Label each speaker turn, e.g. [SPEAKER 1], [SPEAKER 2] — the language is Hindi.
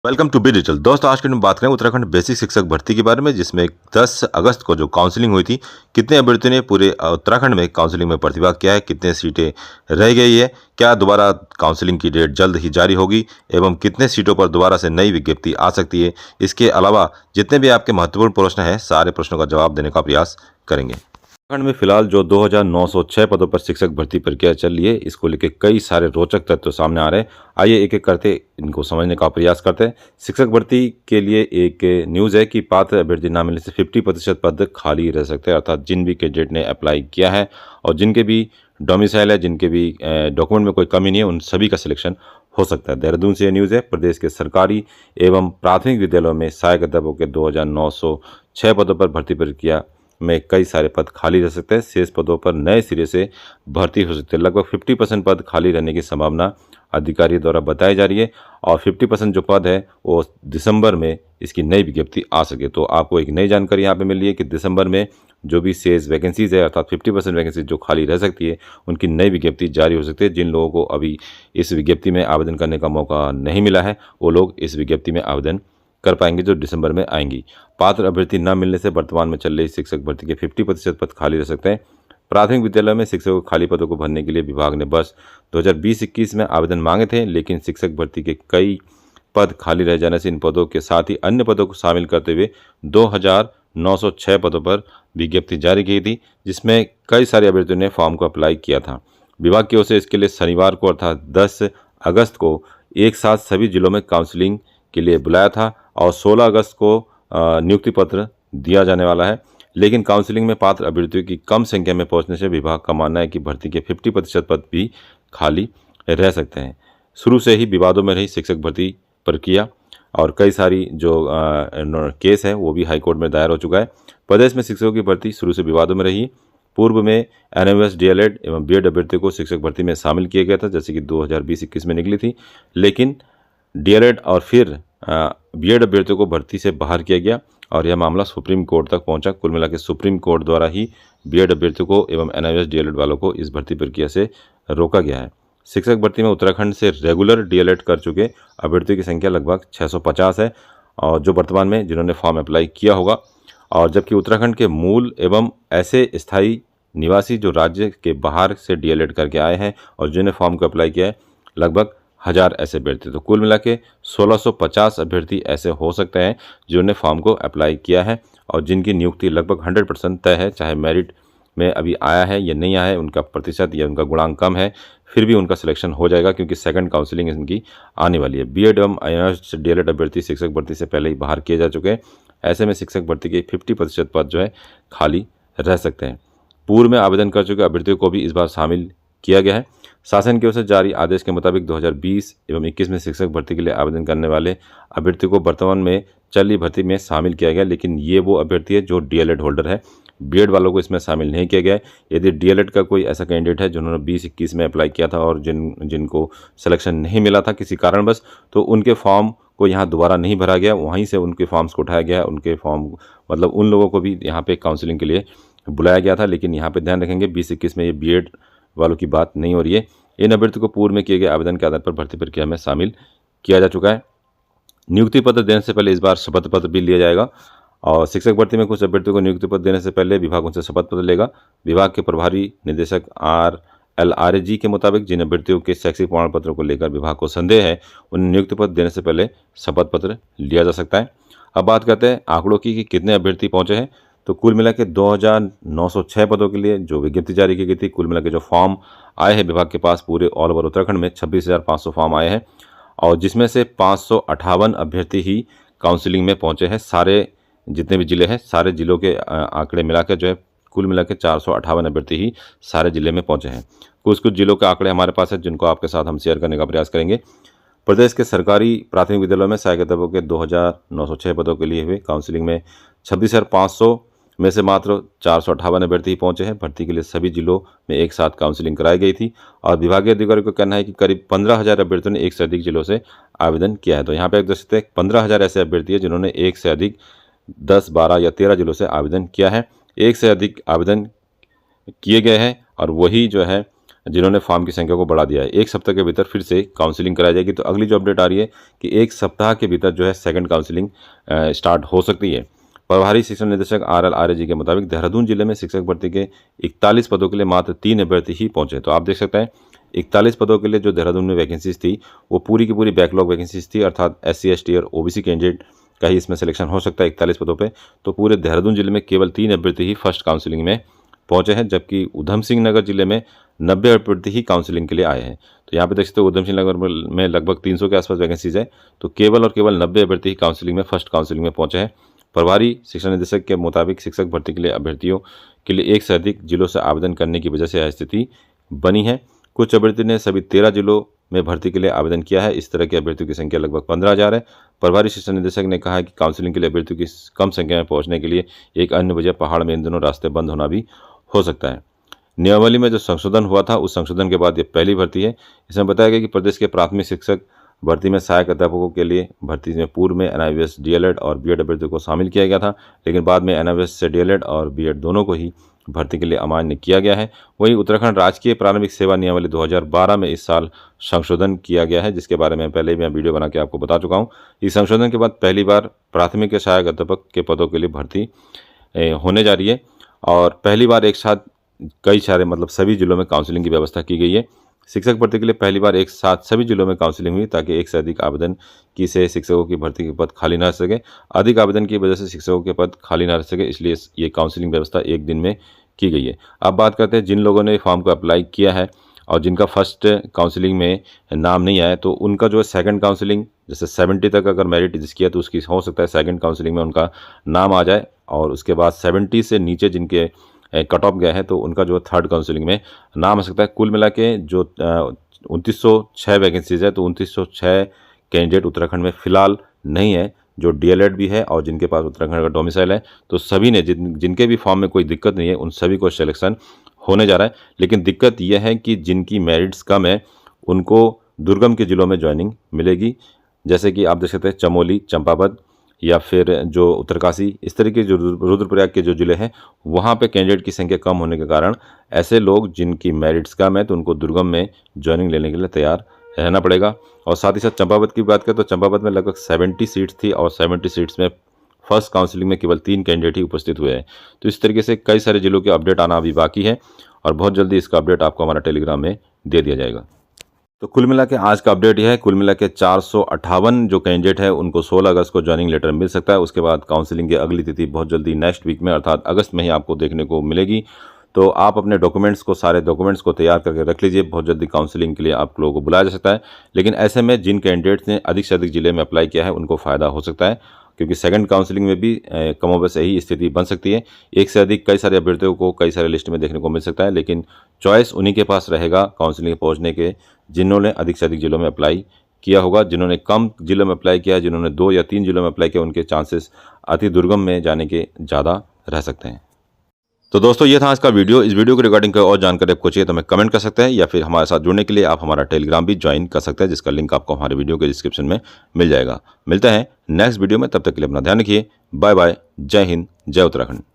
[SPEAKER 1] Welcome to be digital. दोस्तों, आज के दिन बात करें उत्तराखंड बेसिक शिक्षक भर्ती के बारे में, जिसमें 10 अगस्त को जो काउंसलिंग हुई थी, कितने अभ्यर्थियों ने पूरे उत्तराखंड में काउंसलिंग में प्रतिभाग किया है, कितने सीटें रह गई है, क्या दोबारा काउंसलिंग की डेट जल्द ही जारी होगी एवं कितने सीटों पर दोबारा से नई विज्ञप्ति आ सकती है। इसके अलावा जितने भी आपके महत्वपूर्ण प्रश्न हैं, सारे प्रश्नों का जवाब देने का प्रयास करेंगे। उत्तराखंड में फिलहाल जो 2906 पदों पर शिक्षक भर्ती प्रक्रिया चल रही है, इसको लेकर कई सारे रोचक तथ्य सामने आ रहे हैं। आइए एक एक करते इनको समझने का प्रयास करते हैं। शिक्षक भर्ती के लिए एक न्यूज़ है कि पात्र अभ्यर्थी न मिलने से 50% पद खाली रह सकते हैं, अर्थात जिन भी कैंडिडेट ने अप्लाई किया है और जिनके भी डोमिसाइल है, जिनके भी डॉक्यूमेंट में कोई कमी नहीं है, उन सभी का सिलेक्शन हो सकता है। देहरादून से ये न्यूज़ है। प्रदेश के सरकारी एवं प्राथमिक विद्यालयों में सहायक अध्यापकों के 2906 पदों पर भर्ती प्रक्रिया में कई सारे पद खाली रह सकते हैं। शेष पदों पर नए सिरे से भर्ती हो सकती है। लगभग 50% पद खाली रहने की संभावना अधिकारी द्वारा बताई जा रही है और 50% जो पद है वो दिसंबर में इसकी नई विज्ञप्ति आ सके। तो आपको एक नई जानकारी यहाँ पे मिल रही है कि दिसंबर में जो भी शेष वैकेंसीज है, अर्थात 50% वैकेंसी जो खाली रह सकती है, उनकी नई विज्ञप्ति जारी हो सकती है। जिन लोगों को अभी इस विज्ञप्ति में आवेदन करने का मौका नहीं मिला है, वो लोग इस विज्ञप्ति में आवेदन कर पाएंगे जो दिसंबर में आएंगी। पात्र अभ्यर्थी न मिलने से वर्तमान में चल रही शिक्षक भर्ती के 50% पद खाली रह सकते हैं। प्राथमिक विद्यालय में शिक्षकों के खाली पदों को भरने के लिए विभाग ने वर्ष 2020-21 में आवेदन मांगे थे, लेकिन शिक्षक भर्ती के कई पद खाली रह जाने से इन पदों के साथ ही अन्य पदों को शामिल करते हुए 2906 पदों पर विज्ञप्ति जारी की थी, जिसमें कई सारे अभ्यर्थियों ने फॉर्म को अप्लाई किया था। विभाग की ओर से इसके लिए शनिवार को अर्थात 10 अगस्त को एक साथ सभी जिलों में काउंसलिंग के लिए बुलाया था और 16 अगस्त को नियुक्ति पत्र दिया जाने वाला है। लेकिन काउंसलिंग में पात्र अभ्यर्थियों की कम संख्या में पहुंचने से विभाग का मानना है कि भर्ती के 50% पद भी खाली रह सकते हैं। शुरू से ही विवादों में रही शिक्षक भर्ती प्रक्रिया और कई सारी जो केस है वो भी हाईकोर्ट में दायर हो चुका है। प्रदेश में शिक्षकों की भर्ती शुरू से विवादों में रही। पूर्व में एनएमएस डीएलएड एवं बीएड अभ्यर्थियों को शिक्षक भर्ती में शामिल किया गया था, जैसे कि 2020-21 में निकली थी, लेकिन डीएलएड और फिर बीएड अभ्यर्थियों को भर्ती से बाहर किया गया और यह मामला सुप्रीम कोर्ट तक पहुंचा। कुल मिलाकर सुप्रीम कोर्ट द्वारा ही बीएड अभ्यर्थियों को एवं एनआईएस डीएलएड वालों को इस भर्ती प्रक्रिया से रोका गया है। शिक्षक भर्ती में उत्तराखंड से रेगुलर डीएलएड कर चुके अभ्यर्थियों की संख्या लगभग 650 है और जो वर्तमान में जिन्होंने फॉर्म अप्लाई किया होगा, और जबकि उत्तराखंड के मूल एवं ऐसे स्थायी निवासी जो राज्य के बाहर से डीएलएड करके आए हैं और जिन्होंने फॉर्म को अप्लाई किया है, लगभग 1000 ऐसे अभ्यर्थी। तो कुल मिला के 1650 अभ्यर्थी ऐसे हो सकते हैं जिन्होंने फॉर्म को अप्लाई किया है और जिनकी नियुक्ति लगभग 100% तय है। चाहे मेरिट में अभी आया है या नहीं आया है, उनका प्रतिशत या उनका गुणांक कम है, फिर भी उनका सिलेक्शन हो जाएगा क्योंकि सेकंड काउंसलिंग इनकी आने वाली है। बीएड एवं एनआईएस डीएलएड अभ्यर्थी शिक्षक भर्ती से पहले ही बाहर किए जा चुके हैं। ऐसे में शिक्षक भर्ती के 50% पद जो है खाली रह सकते हैं। पूर्व में आवेदन कर चुके अभ्यर्थियों को भी इस बार शामिल किया गया है। शासन की ओर से जारी आदेश के मुताबिक 2020 एवं 21 में शिक्षक भर्ती के लिए आवेदन करने वाले अभ्यर्थियों को वर्तमान में चल रही भर्ती में शामिल किया गया, लेकिन ये वो अभ्यर्थी है जो डीएलएड होल्डर है। बीएड वालों को इसमें शामिल नहीं किया गया है। यदि डीएलएड का कोई ऐसा कैंडिडेट है जिन्होंने 20-21 में अप्लाई किया था और जिनको सिलेक्शन नहीं मिला था किसी कारणवश, तो उनके फॉर्म को यहाँ दोबारा नहीं भरा गया, वहीं से उनके फॉर्म्स को उठाया गया। उनके फॉर्म मतलब उन लोगों को भी यहाँ पे काउंसलिंग के लिए बुलाया गया था, लेकिन यहाँ पे ध्यान रखेंगे 20-21 में ये बीएड वालों की बात नहीं हो रही है। इन अभ्यर्थियों को पूर्व में किए गए आवेदन के आधार पर भर्ती प्रक्रिया में शामिल किया जा चुका है। नियुक्ति पत्र देने से पहले इस बार शपथ पत्र भी लिया जाएगा और शिक्षक भर्ती में कुछ अभ्यर्थियों को नियुक्ति पत्र देने से पहले विभाग उनसे शपथ पत्र लेगा। विभाग के प्रभारी निदेशक RLRAG के मुताबिक जिन अभ्यर्थियों के शैक्षिक प्रमाण पत्रों को लेकर विभाग को संदेह है, उन्हें नियुक्ति पत्र देने से पहले शपथ पत्र लिया जा सकता है। अब बात करते हैं आंकड़ों की कि कितने अभ्यर्थी पहुंचे हैं। तो कुल मिला के 2906 पदों के लिए जो विज्ञप्ति जारी की गई थी, कुल मिला के जो फॉर्म आए हैं विभाग के पास पूरे ऑल ओवर उत्तराखंड में 26,500 फॉर्म आए हैं और जिसमें से 558 अभ्यर्थी ही काउंसलिंग में पहुंचे हैं। सारे जितने भी जिले हैं, सारे जिलों के आंकड़े मिलाकर जो है कुल मिला के 458 अभ्यर्थी ही सारे जिले में पहुंचे हैं। कुछ जिलों के आंकड़े हमारे पास है जिनको आपके साथ हम शेयर करने का प्रयास करेंगे। प्रदेश के सरकारी प्राथमिक विद्यालयों में सहायक अध्यापकों के 2906 पदों के लिए हुए काउंसलिंग में 26,500 में से मात्र 458 अभ्यर्थी पहुंचे हैं। भर्ती के लिए सभी जिलों में एक साथ काउंसलिंग कराई गई थी और विभागीय अधिकारियों का कहना है कि करीब 15,000 अभ्यर्थियों ने एक से अधिक जिलों से आवेदन किया है। तो यहाँ पे एक देख सकते हैं 15,000 ऐसे अभ्यर्थी हैं जिन्होंने एक से अधिक 10, 12 या 13 जिलों से आवेदन किया है। एक से अधिक आवेदन किए गए हैं और वही जो है जिन्होंने फॉर्म की संख्या को बढ़ा दिया है। 1 सप्ताह के भीतर फिर से काउंसलिंग कराई जाएगी। तो अगली जो अपडेट आ रही है कि 1 सप्ताह के भीतर जो है सेकंड काउंसलिंग स्टार्ट हो सकती है। प्रभारी शिक्षा निदेशक RL आर्य के मुताबिक देहरादून जिले में शिक्षक भर्ती के 41 पदों के लिए मात्र 3 अभ्यर्थी ही पहुंचे। तो आप देख सकते हैं 41 पदों के लिए जो देहरादून में वैकेंसीज थी वो पूरी की पूरी बैकलॉग वैकेंसीज थी, अर्थात SC ST और OBC कैंडिडेट का ही इसमें सिलेक्शन हो सकता है 41 पदों पे। तो पूरे देहरादून जिले में केवल 3 अभ्यर्थी ही फर्स्ट काउंसलिंग में पहुंचे हैं, जबकि उधम सिंह नगर जिले में 90 अभ्यर्थी ही काउंसलिंग के लिए आए हैं। तो यहाँ पे देख सकते हो उधम सिंह नगर में लगभग 300 के आसपास वैकेंसीज है, तो केवल और केवल 90 अभ्यर्थी ही काउंसलिंग में फर्स्ट काउंसलिंग में पहुंचे हैं। प्रभारी शिक्षा निदेशक के मुताबिक शिक्षक भर्ती के लिए अभ्यर्थियों के लिए एक से अधिक जिलों से आवेदन करने की वजह से यह स्थिति बनी है। कुछ अभ्यर्थी ने सभी 13 जिलों में भर्ती के लिए आवेदन किया है। इस तरह के अभ्यर्थियों की संख्या लगभग 15,000 है। प्रभारी शिक्षा निदेशक ने कहा है कि काउंसलिंग के लिए अभ्यर्थियों की कम संख्या में पहुंचने के लिए एक अन्य वजह पहाड़ में इन दिनों रास्ते बंद होना भी हो सकता है। नियमावली में जो संशोधन हुआ था उस संशोधन के बाद ये पहली भर्ती है। इसमें बताया गया कि प्रदेश के प्राथमिक शिक्षक भर्ती में सहायक अध्यापकों के लिए भर्ती में पूर्व में NIVS DLED और BEd अभ्यर्थियों को शामिल किया गया था, लेकिन बाद में NIVS से DLED और BEd दोनों को ही भर्ती के लिए अमान्य किया गया है। वहीं उत्तराखंड राजकीय प्रारंभिक सेवा नियमावली 2012 में इस साल संशोधन किया गया है, जिसके बारे में पहले भी मैं वीडियो बना के आपको बता चुका हूँ। इस संशोधन के बाद पहली बार प्राथमिक के सहायक अध्यापक के पदों के लिए भर्ती होने जा रही है और पहली बार एक साथ कई सारे मतलब सभी जिलों में काउंसलिंग की व्यवस्था की गई है। शिक्षक भर्ती के लिए पहली बार एक साथ सभी जिलों में काउंसलिंग हुई ताकि एक से अधिक आवेदन की से शिक्षकों की भर्ती के पद खाली न रह सके। अधिक आवेदन की वजह से शिक्षकों के पद खाली न रह सके, इसलिए ये काउंसलिंग व्यवस्था एक दिन में की गई है। अब बात करते हैं जिन लोगों ने फॉर्म को अप्लाई किया है और जिनका फर्स्ट काउंसलिंग में नाम नहीं आया, तो उनका जो है सेकंड काउंसलिंग, जैसे 70 तक अगर मेरिट जिसकी है तो उसकी हो सकता है सेकंड काउंसलिंग में उनका नाम आ जाए, और उसके बाद 70 से नीचे जिनके कट ऑफ गया है तो उनका जो थर्ड काउंसलिंग में नाम आ सकता है। कुल मिला के जो 2906 वैकेंसीज है तो 2906 कैंडिडेट उत्तराखंड में फिलहाल नहीं है, जो DLED भी है और जिनके पास उत्तराखंड का डोमिसाइल है, तो सभी ने जिनके भी फॉर्म में कोई दिक्कत नहीं है उन सभी को सिलेक्शन होने जा रहा है। लेकिन दिक्कत यह है कि जिनकी मेरिट्स कम है उनको दुर्गम के जिलों में ज्वाइनिंग मिलेगी, जैसे कि आप देख सकते हैं चमोली, चंपावत या फिर जो उत्तरकाशी, इस तरीके जो रुद्रप्रयाग के जो जिले हैं वहाँ पे कैंडिडेट की संख्या कम होने के कारण ऐसे लोग जिनकी मेरिट्स कम है तो उनको दुर्गम में ज्वाइनिंग लेने के लिए तैयार रहना पड़ेगा। और साथ ही साथ चंपावत की बात करें तो चंपावत में लगभग 70 सीट्स थी और 70 सीट्स में फर्स्ट काउंसलिंग में केवल 3 कैंडिडेट ही उपस्थित हुए हैं। तो इस तरीके से कई सारे जिलों के अपडेट आना अभी बाकी है और बहुत जल्दी इसका अपडेट आपको हमारा टेलीग्राम में दे दिया जाएगा। तो कुल मिला के आज का अपडेट यह है, कुल मिला के 458 जो कैंडिडेट है उनको 16 अगस्त को ज्वाइनिंग लेटर मिल सकता है। उसके बाद काउंसलिंग की अगली तिथि बहुत जल्दी नेक्स्ट वीक में अर्थात अगस्त में ही आपको देखने को मिलेगी। तो आप अपने डॉक्यूमेंट्स को सारे डॉक्यूमेंट्स को तैयार करके रख लीजिए, बहुत जल्दी काउंसलिंग के लिए आप लोगों को बुलाया जा सकता है। लेकिन ऐसे में जिन कैंडिडेट्स ने अधिक से अधिक जिले में अप्लाई किया है उनको फ़ायदा हो सकता है, क्योंकि सेकंड काउंसलिंग में भी कमोबेश यही स्थिति बन सकती है। एक से अधिक कई सारे अभ्यर्थियों को कई सारे लिस्ट में देखने को मिल सकता है, लेकिन चॉइस उन्हीं के पास रहेगा काउंसलिंग पहुंचने के जिन्होंने अधिक से अधिक जिलों में अप्लाई किया होगा। जिन्होंने कम जिलों में अप्लाई किया, जिन्होंने 2 या 3 जिलों में अप्लाई किया, उनके चांसेस अति दुर्गम में जाने के ज़्यादा रह सकते हैं। तो दोस्तों ये था आज का वीडियो। इस वीडियो के रिगार्डिंग कोई और जानकारी आपको चाहिए तो हमें कमेंट कर सकते हैं या फिर हमारे साथ जुड़ने के लिए आप हमारा टेलीग्राम भी ज्वाइन कर सकते हैं, जिसका लिंक आपको हमारे वीडियो के डिस्क्रिप्शन में मिल जाएगा। मिलते हैं नेक्स्ट वीडियो में, तब तक के लिए अपना ध्यान रखिए। Bye bye. जय हिंद, जय उत्तराखंड।